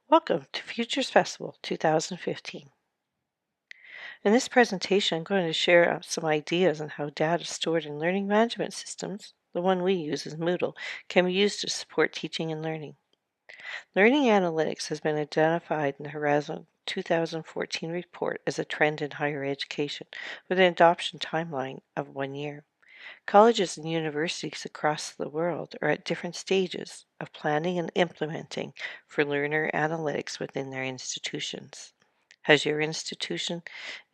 Welcome to Futures Festival 2015. In this presentation, I'm going to share some ideas on how data stored in learning management systems, the one we use is Moodle, can be used to support teaching and learning. Learning analytics has been identified in the Horizon 2014 report as a trend in higher education, with an adoption timeline of 1 year. Colleges and universities across the world are at different stages of planning and implementing for learner analytics within their institutions. Has your institution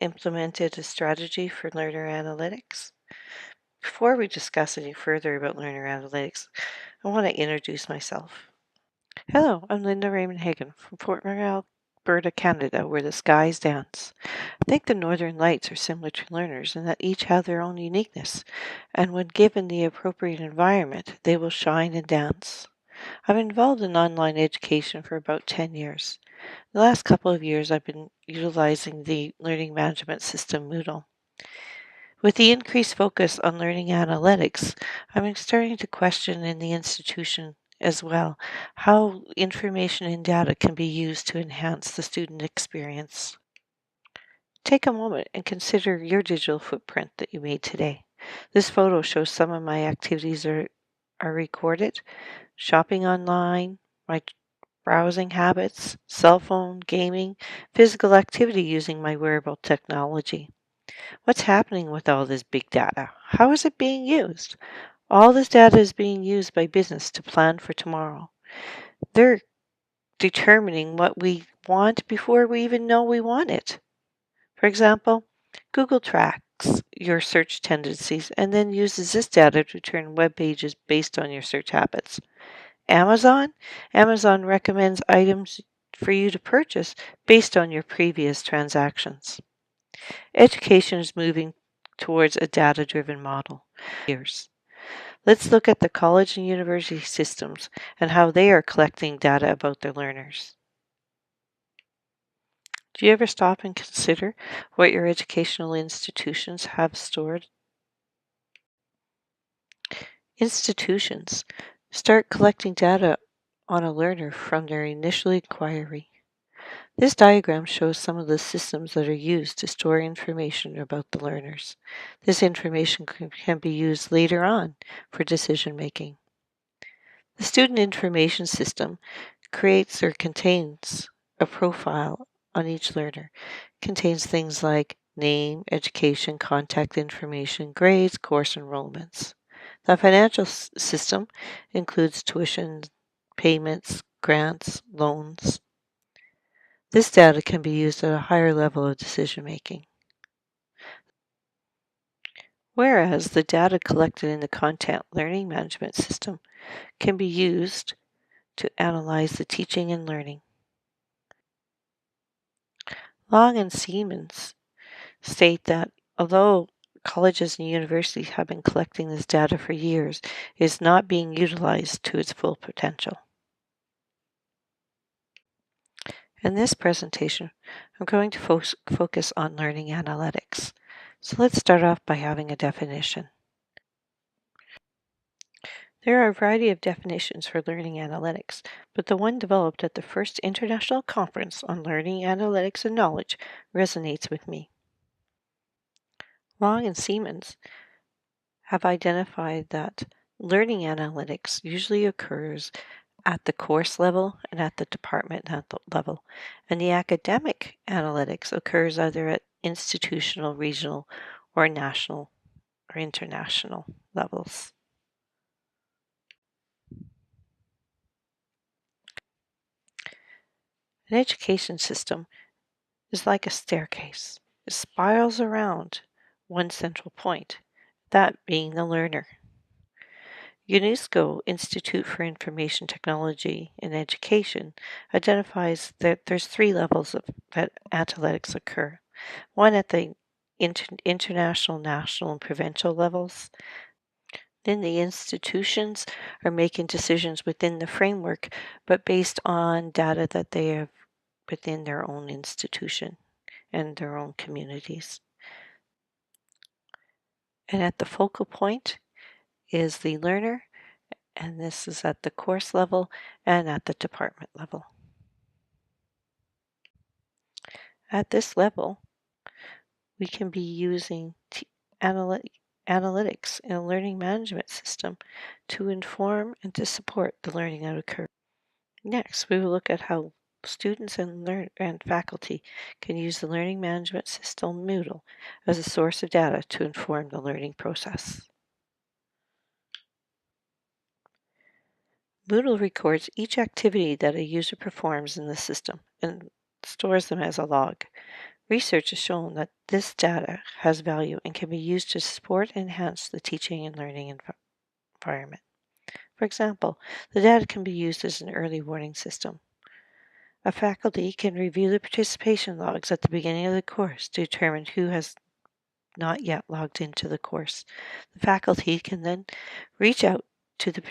implemented a strategy for learner analytics? Before we discuss any further about learner analytics, I want to introduce myself. Hello, I'm Linda Raymond-Hagen from Fort McMurray, Alberta, Canada, where the skies dance. I think the Northern Lights are similar to learners in that each have their own uniqueness, and when given the appropriate environment, they will shine and dance. I've been involved in online education for about 10 years. The last couple of years, I've been utilizing the learning management system Moodle. With the increased focus on learning analytics, I'm starting to question in the institution as well how information and data can be used to enhance the student experience. Take a moment and consider your digital footprint that you made today. This photo shows some of my activities are recorded: shopping online, my browsing habits, cell phone, gaming, physical activity using my wearable technology. What's happening with all this big data? How is it being used? All this data is being used by business to plan for tomorrow. They're determining what we want before we even know we want it. For example, Google tracks your search tendencies and then uses this data to turn web pages based on your search habits. Amazon recommends items for you to purchase based on your previous transactions. Education is moving towards a data-driven model. Let's look at the college and university systems and how they are collecting data about their learners. Do you ever stop and consider what your educational institutions have stored? Institutions start collecting data on a learner from their initial inquiry. This diagram shows some of the systems that are used to store information about the learners. This information can be used later on for decision making. The student information system creates or contains a profile on each learner. It contains things like name, education, contact information, grades, course enrollments. The financial system includes tuition, payments, grants, loans. This data can be used at a higher level of decision making. Whereas the data collected in the content learning management system can be used to analyze the teaching and learning. Long and Siemens state that although colleges and universities have been collecting this data for years, it is not being utilized to its full potential. In this presentation, I'm going to focus on learning analytics. So let's start off by having a definition. There are a variety of definitions for learning analytics, but the one developed at the first International Conference on Learning, Analytics, and Knowledge resonates with me. Long and Siemens have identified that learning analytics usually occurs at the course level and at the department level, and the academic analytics occurs either at institutional, regional, or national or international levels. An education system is like a staircase. It spirals around one central point, that being the learner. UNESCO Institute for Information Technology and Education identifies that there's 3 levels that analytics occur. One at the international, national, and provincial levels. Then the institutions are making decisions within the framework, but based on data that they have within their own institution and their own communities. And at the focal point is the learner, and this is at the course level and at the department level. At this level, we can be using analytics in a learning management system to inform and to support the learning that occurs. Next, we will look at how students and faculty can use the learning management system Moodle as a source of data to inform the learning process. Moodle records each activity that a user performs in the system and stores them as a log. Research has shown that this data has value and can be used to support and enhance the teaching and learning environment. For example, the data can be used as an early warning system. A faculty can review the participation logs at the beginning of the course to determine who has not yet logged into the course. The faculty can then reach out to the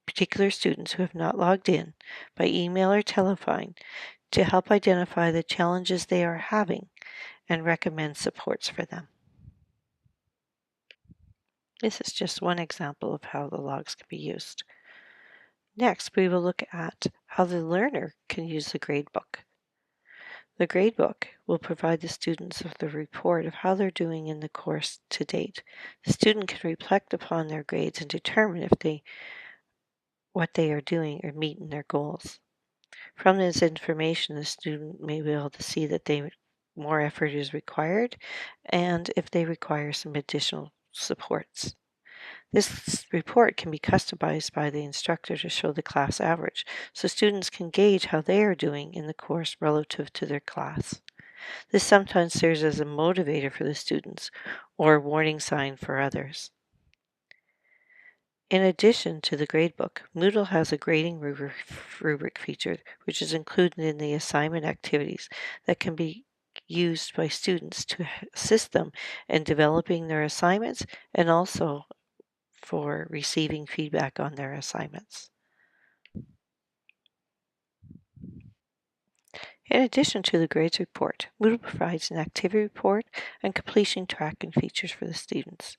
particular students who have not logged in by email or telephone to help identify the challenges they are having and recommend supports for them. This is just one example of how the logs can be used. Next, we will look at how the learner can use the gradebook. The gradebook will provide the students with a report of how they're doing in the course to date. The student can reflect upon their grades and determine if what they are doing are meeting their goals. From this information, the student may be able to see that more effort is required and if they require some additional supports. This report can be customized by the instructor to show the class average, so students can gauge how they are doing in the course relative to their class. This sometimes serves as a motivator for the students or a warning sign for others. In addition to the gradebook, Moodle has a grading rubric feature, which is included in the assignment activities that can be used by students to assist them in developing their assignments and also for receiving feedback on their assignments. In addition to the grades report, Moodle provides an activity report and completion tracking features for the students.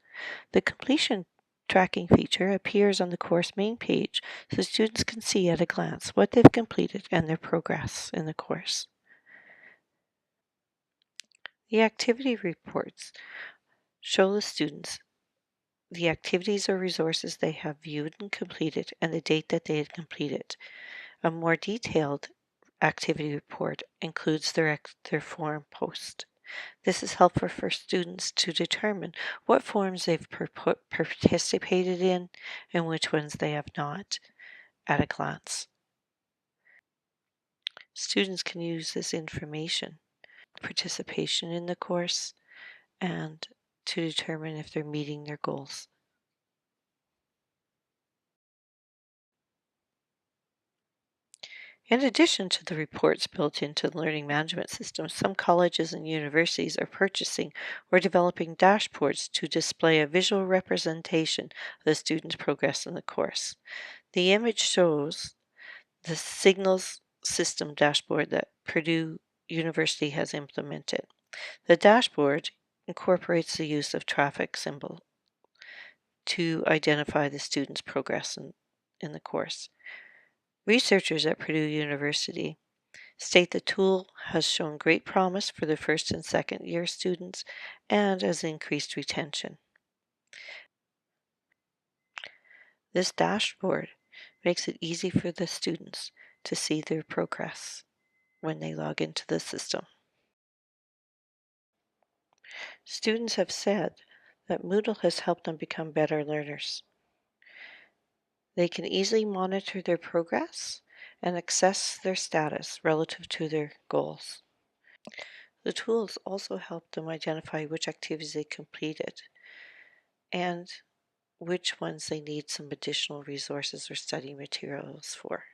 The completion tracking feature appears on the course main page so students can see at a glance what they've completed and their progress in the course. The activity reports show the students the activities or resources they have viewed and completed and the date that they had completed. A more detailed activity report includes their forum post. This is helpful for students to determine what forums they've participated in and which ones they have not at a glance. Students can use this information, participation in the course, and to determine if they're meeting their goals. In addition to the reports built into the learning management system, some colleges and universities are purchasing or developing dashboards to display a visual representation of the student's progress in the course. The image shows the signals system dashboard that Purdue University has implemented. The dashboard incorporates the use of traffic symbol to identify the student's progress in the course. Researchers at Purdue University state the tool has shown great promise for the first and second year students and has increased retention. This dashboard makes it easy for the students to see their progress when they log into the system. Students have said that Moodle has helped them become better learners. They can easily monitor their progress and assess their status relative to their goals. The tools also help them identify which activities they completed and which ones they need some additional resources or study materials for.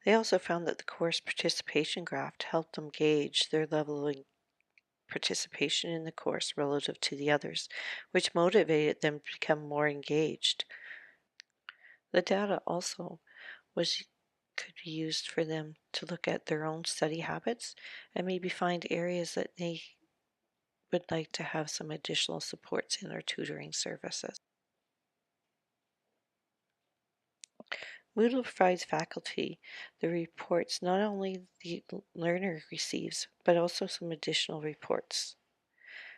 They also found that the course participation graph helped them gauge their level of participation in the course relative to the others, which motivated them to become more engaged. The data also could be used for them to look at their own study habits and maybe find areas that they would like to have some additional supports in their tutoring services. Moodle provides faculty the reports not only the learner receives, but also some additional reports.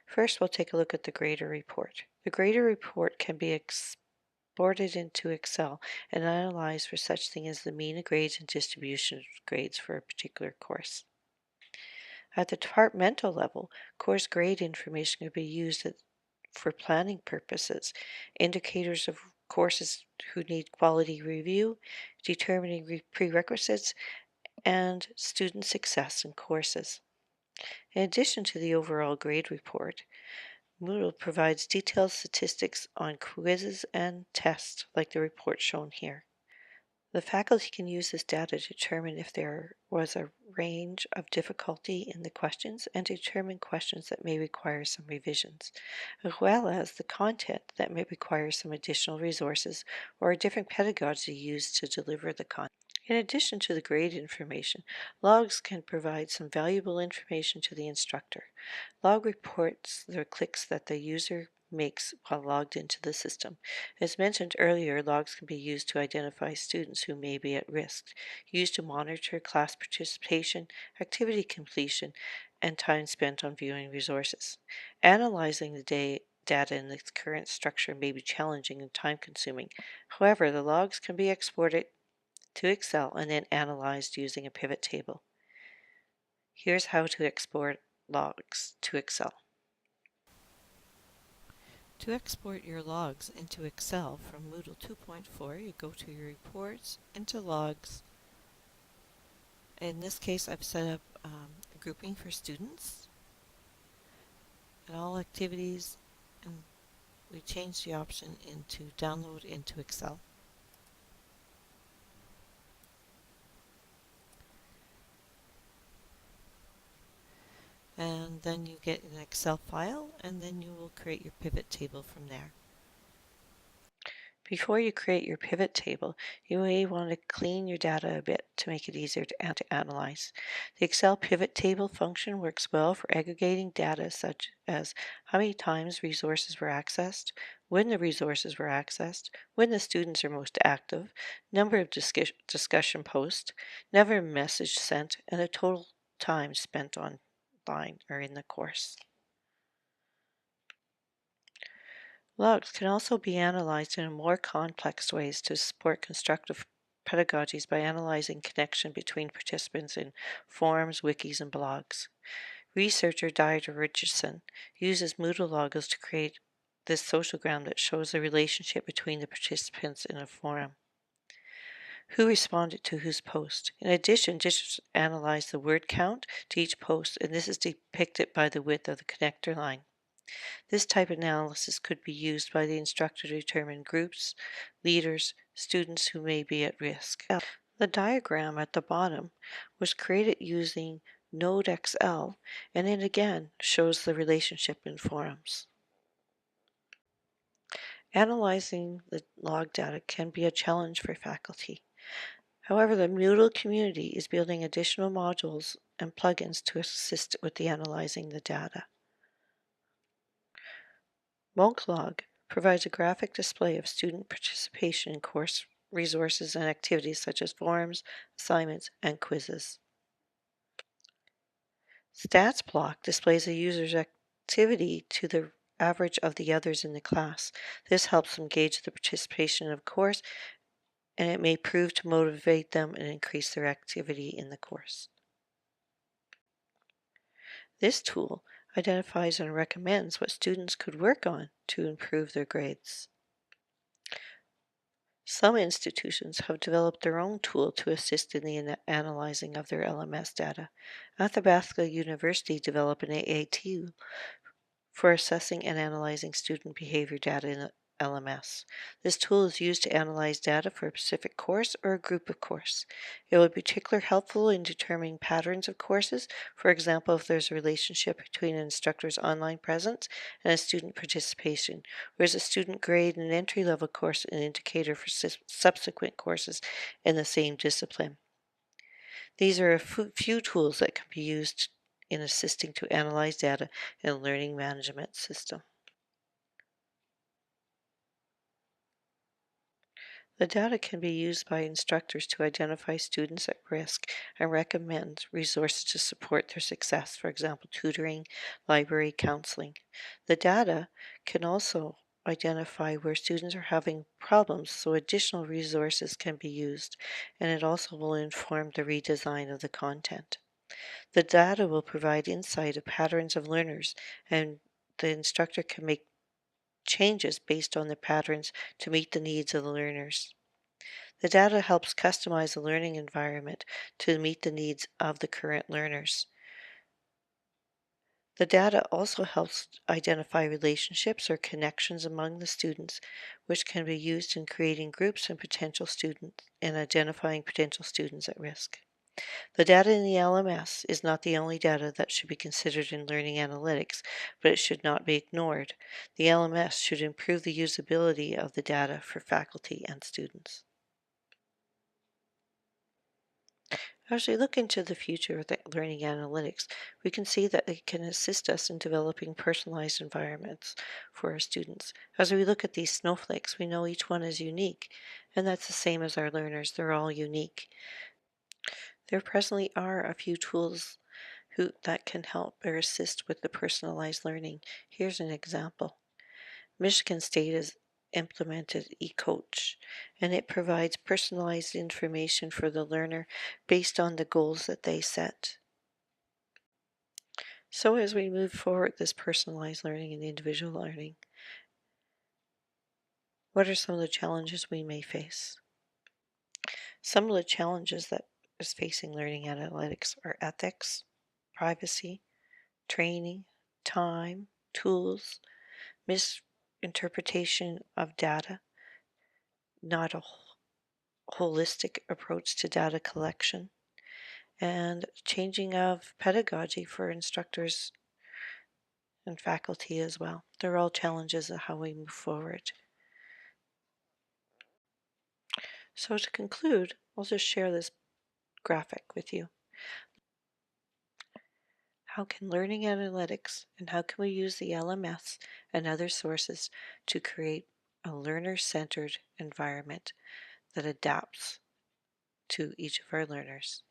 First, we'll take a look at the grader report. The grader report can be exported into Excel and analyzed for such thing as the mean of grades and distribution of grades for a particular course. At the departmental level, course grade information can be used for planning purposes, indicators of courses who need quality review, determining prerequisites, and student success in courses. In addition to the overall grade report, Moodle provides detailed statistics on quizzes and tests like the report shown here. The faculty can use this data to determine if there was a range of difficulty in the questions and to determine questions that may require some revisions, as well as the content that may require some additional resources or a different pedagogy used to deliver the content. In addition to the grade information, logs can provide some valuable information to the instructor. Log reports the clicks that the user makes while logged into the system. As mentioned earlier, logs can be used to identify students who may be at risk, used to monitor class participation, activity completion, and time spent on viewing resources. Analyzing the data in its current structure may be challenging and time-consuming. However, the logs can be exported to Excel and then analyzed using a pivot table. Here's how to export logs to Excel. To export your logs into Excel from Moodle 2.4, you go to your reports, into logs. In this case, I've set up a grouping for students and all activities, and we change the option into download into Excel. And then you get an Excel file, and then you will create your pivot table from there. Before you create your pivot table, you may want to clean your data a bit to make it easier to analyze. The Excel pivot table function works well for aggregating data such as how many times resources were accessed, when the resources were accessed, when the students are most active, number of discussion posts, number of messages sent, and the total time spent online or in the course. Logs can also be analyzed in more complex ways to support constructive pedagogies by analyzing connection between participants in forums, wikis, and blogs. Researcher Dieter Richardson uses Moodle logos to create this sociogram that shows the relationship between the participants in a forum. Who responded to whose post? In addition, just analyze the word count to each post, and this is depicted by the width of the connector line. This type of analysis could be used by the instructor to determine groups, leaders, students who may be at risk. The diagram at the bottom was created using NodeXL, and it again shows the relationship in forums. Analyzing the log data can be a challenge for faculty. However, the Moodle community is building additional modules and plugins to assist with analyzing the data. MonkLog provides a graphic display of student participation in course resources and activities such as forums, assignments, and quizzes. StatsBlock displays a user's activity to the average of the others in the class. This helps them gauge the participation of course, and it may prove to motivate them and increase their activity in the course. This tool identifies and recommends what students could work on to improve their grades. Some institutions have developed their own tool to assist in the analyzing of their LMS data. Athabasca University developed an AAT for assessing and analyzing student behavior data in LMS. This tool is used to analyze data for a specific course or a group of courses. It will be particularly helpful in determining patterns of courses, for example, if there's a relationship between an instructor's online presence and a student participation, or is a student grade in an entry-level course an indicator for subsequent courses in the same discipline. These are a few tools that can be used in assisting to analyze data in a learning management system. The data can be used by instructors to identify students at risk and recommend resources to support their success, for example, tutoring, library, counseling. The data can also identify where students are having problems so additional resources can be used, and it also will inform the redesign of the content. The data will provide insight of patterns of learners, and the instructor can make changes based on the patterns to meet the needs of the learners. The data helps customize the learning environment to meet the needs of the current learners. The data also helps identify relationships or connections among the students, which can be used in creating groups and potential students and identifying potential students at risk. The data in the LMS is not the only data that should be considered in learning analytics, but it should not be ignored. The LMS should improve the usability of the data for faculty and students. As we look into the future of the learning analytics, we can see that it can assist us in developing personalized environments for our students. As we look at these snowflakes, we know each one is unique, and that's the same as our learners. They're all unique. There presently are a few tools that can help or assist with the personalized learning. Here's an example. Michigan State has implemented eCoach, and it provides personalized information for the learner based on the goals that they set. So as we move forward this personalized learning and individual learning, what are some of the challenges we may face? Some of the challenges that is facing learning analytics are ethics, privacy, training, time, tools, misinterpretation of data, not a holistic approach to data collection, and changing of pedagogy for instructors and faculty as well. They're all challenges of how we move forward. So to conclude, I'll just share this graphic with you. How can learning analytics and how can we use the LMS and other sources to create a learner-centered environment that adapts to each of our learners?